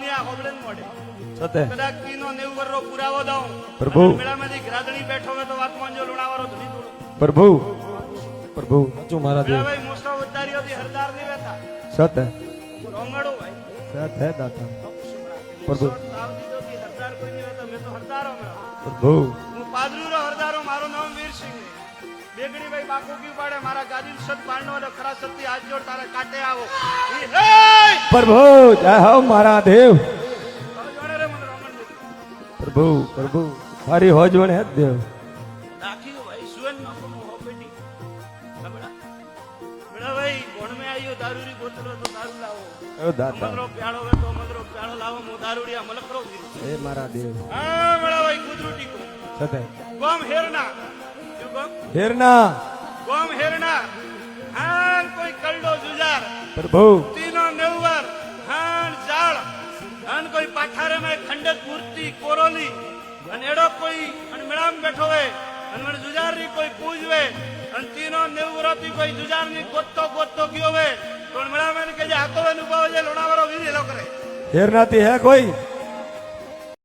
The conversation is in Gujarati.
દુનિયા હોબળે મોડે સતે કદાચ કીનો 90 વર્ષનો પુરાવો દઉં પ્રભુ મેળામાંથી ગ્રાદણી બેઠો હોય તો વાતમાં જો લુણાવારો ધૂળી દોડો પ્રભુ પ્રભુ સાચું મારા દેવ ભાઈ મોસ્ટા ઉતારીઓથી હરદાર ની વેતા સતે રોંગડો ભાઈ સતે દાતા પ્રભુ તાવદીદોથી હરદાર કોઈ ની વેતા મેં તો હરદારો મેળો પ્રભુ હું પાદરુરો હરદારો મારું નામ વીરસિંહ બેગડી ભાઈ બાકુ કી પાડે મારા ગાદી સત પાણનો અને ખરા સત્ય હાથ જોડ તારે કાટે આવો પ્રભુ જય હો મારા દેવ જોડે રે મને રોમન પ્રભુ પ્રભુ મારી હોજવણ હે દેવ રાખી ભાઈ સુન નો કો હો બેટી બડા બડા ભાઈ કોણ મે આયો દારૂરી બોતલો તો દારૂ લાવો ઓ દાતા મદરો પ્યાળો વે તો મદરો પ્યાળો લાવો મો દારૂડિયા મલકરો એ મારા દેવ હા બડા ભાઈ કુદરુટી કો સતે ગોમ હેરના જો ગોમ હેરના ગોમ હેરના હાન કોઈ કલડો જુજાર પ્રભુ તીનો નેવર હાન જાળ હાન કોઈ પાઠારે માં ખંડક મૂર્તિ કોરોલી અને એડો કોઈ અને મેળામ બેઠો હે અને મને જુજારની કોઈ પૂજવે અને તીનો નેવરાતી કોઈ જુજારની ગોતતો ગયો હે પણ મેળામાં કે જે આતો વેન ઉભો છે લોણાવાળો વિધિ લો કરે હેરનાથી હે કોઈ